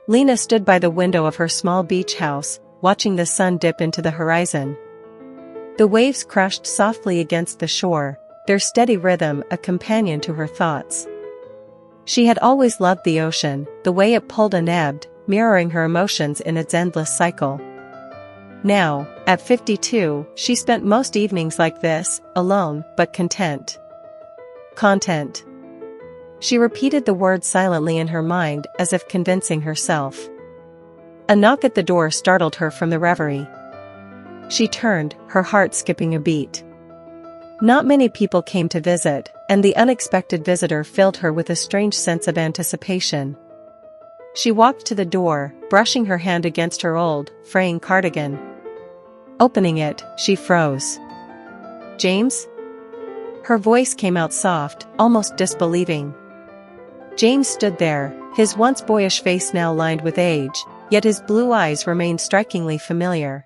Lena stood by the window of her small beach house, watching the sun dip into the horizon. The waves crashed softly against the shore, their steady rhythm a companion to her thoughts. She had always loved the ocean, the way it pulled and ebbed, mirroring her emotions in its endless cycle. Now, at 52, she spent most evenings like this, alone, but content. Content. She repeated the word silently in her mind as if convincing herself. A knock at the door startled her from the reverie. She turned, her heart skipping a beat. Not many people came to visit, and the unexpected visitor filled her with a strange sense of anticipation. She walked to the door, brushing her hand against her old, fraying cardigan. Opening it, she froze. "James?" Her voice came out soft, almost disbelieving. James stood there, his once boyish face now lined with age, yet his blue eyes remained strikingly familiar.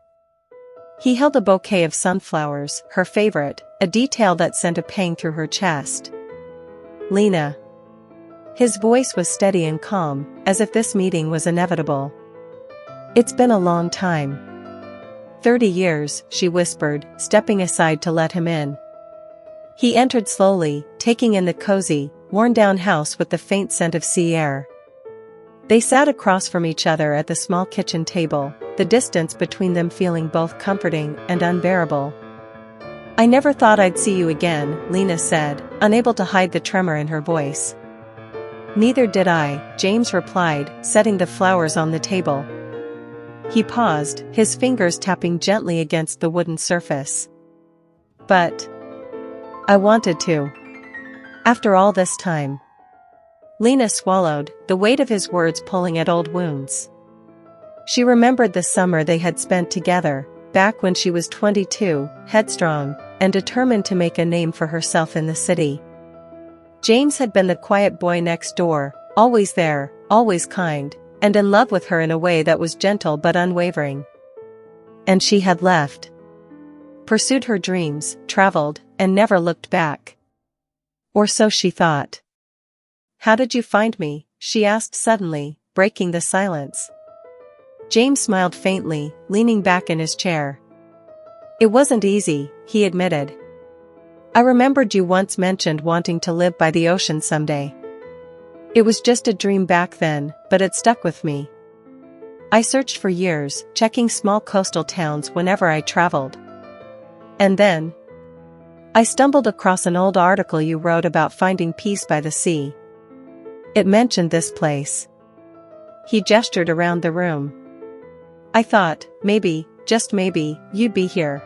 He held a bouquet of sunflowers, her favorite, a detail that sent a pang through her chest. "Lena." His voice was steady and calm, as if this meeting was inevitable. "It's been a long time." 30 years, she whispered, stepping aside to let him in. He entered slowly, taking in the cozy, worn-down house with the faint scent of sea air. They sat across from each other at the small kitchen table, the distance between them feeling both comforting and unbearable. "I never thought I'd see you again," Lena said, unable to hide the tremor in her voice. "Neither did I," James replied, setting the flowers on the table. He paused, his fingers tapping gently against the wooden surface. "But I wanted to. After all this time." Lena swallowed, the weight of his words pulling at old wounds. She remembered the summer they had spent together, back when she was 22, headstrong, and determined to make a name for herself in the city. James had been the quiet boy next door, always there, always kind, and in love with her in a way that was gentle but unwavering. And she had left. Pursued her dreams, traveled, and never looked back. Or so she thought. "How did you find me?" she asked suddenly, breaking the silence. James smiled faintly, leaning back in his chair. "It wasn't easy," he admitted. "I remembered you once mentioned wanting to live by the ocean someday. It was just a dream back then, but it stuck with me. I searched for years, checking small coastal towns whenever I traveled. And then I stumbled across an old article you wrote about finding peace by the sea. It mentioned this place." He gestured around the room. "I thought, maybe, just maybe, you'd be here."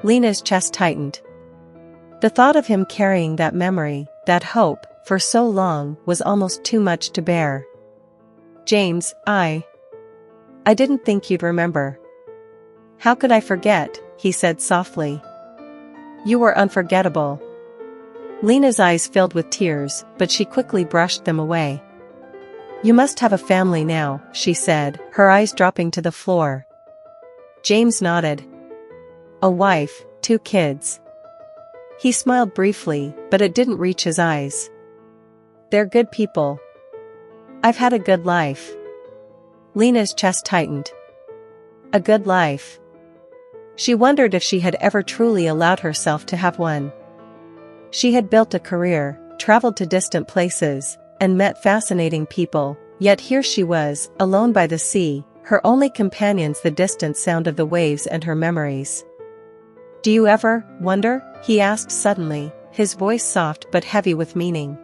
Lena's chest tightened. The thought of him carrying that memory, that hope, for so long was almost too much to bear. "James, I didn't think you'd remember." "How could I forget?" he said softly. "You were unforgettable." Lena's eyes filled with tears, but she quickly brushed them away. "You must have a family now," she said, her eyes dropping to the floor. James nodded. "A wife, 2 kids." He smiled briefly, but it didn't reach his eyes. "They're good people. I've had a good life." Lena's chest tightened. A good life. She wondered if she had ever truly allowed herself to have one. She had built a career, traveled to distant places, and met fascinating people, yet here she was, alone by the sea, her only companions the distant sound of the waves and her memories. "Do you ever wonder?" he asked suddenly, his voice soft but heavy with meaning.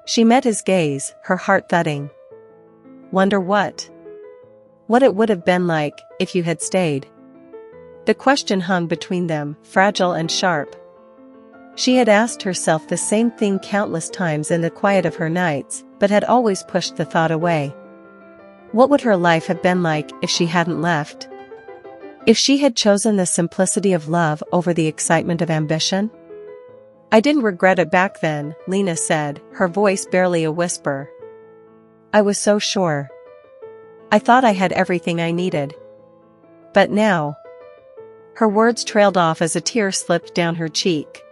She met his gaze, her heart thudding. "Wonder what?" "What it would have been like, if you had stayed." The question hung between them, fragile and sharp. She had asked herself the same thing countless times in the quiet of her nights, but had always pushed the thought away. What would her life have been like if she hadn't left? If she had chosen the simplicity of love over the excitement of ambition? "I didn't regret it back then," Lena said, her voice barely a whisper. "I was so sure. I thought I had everything I needed. But now—" Her words trailed off as a tear slipped down her cheek.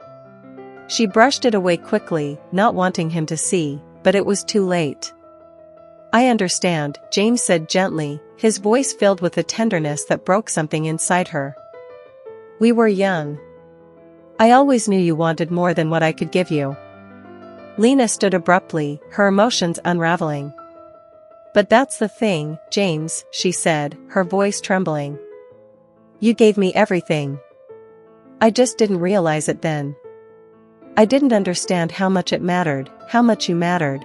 She brushed it away quickly, not wanting him to see, but it was too late. I understand, James said gently, his voice filled with a tenderness that broke something inside her. We were young. I always knew you wanted more than what I could give you. Lena stood abruptly, her emotions unraveling. But that's the thing, James, she said, her voice trembling. You gave me everything. I just didn't realize it then. I didn't understand how much it mattered, how much you mattered.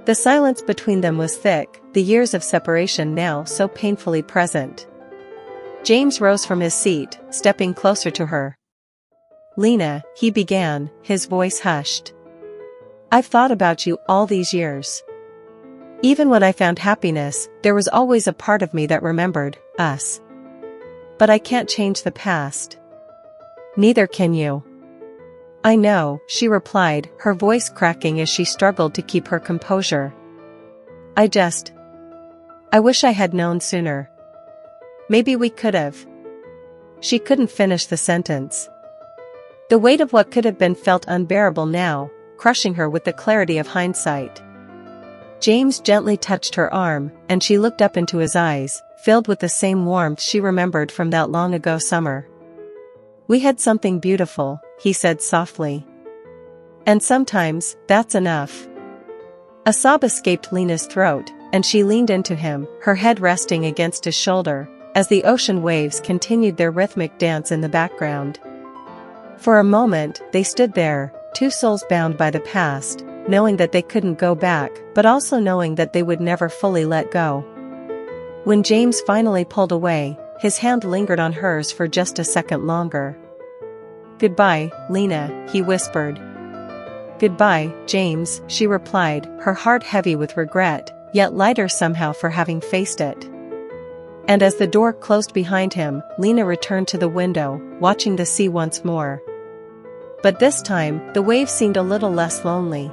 The silence between them was thick, the years of separation now so painfully present. James rose from his seat, stepping closer to her. Lena, he began, his voice hushed. I've thought about you all these years. Even when I found happiness, there was always a part of me that remembered us. But I can't change the past. Neither can you. I know, she replied, her voice cracking as she struggled to keep her composure. I wish I had known sooner. Maybe we could've. She couldn't finish the sentence. The weight of what could have been felt unbearable now, crushing her with the clarity of hindsight. James gently touched her arm, and she looked up into his eyes, filled with the same warmth she remembered from that long ago summer. We had something beautiful, he said softly. And sometimes, that's enough. A sob escaped Lena's throat, and she leaned into him, her head resting against his shoulder, as the ocean waves continued their rhythmic dance in the background. For a moment, they stood there, two souls bound by the past, knowing that they couldn't go back, but also knowing that they would never fully let go. When James finally pulled away, his hand lingered on hers for just a second longer. Goodbye, Lena, he whispered. Goodbye, James, she replied, her heart heavy with regret, yet lighter somehow for having faced it. And as the door closed behind him, Lena returned to the window, watching the sea once more. But this time, the waves seemed a little less lonely.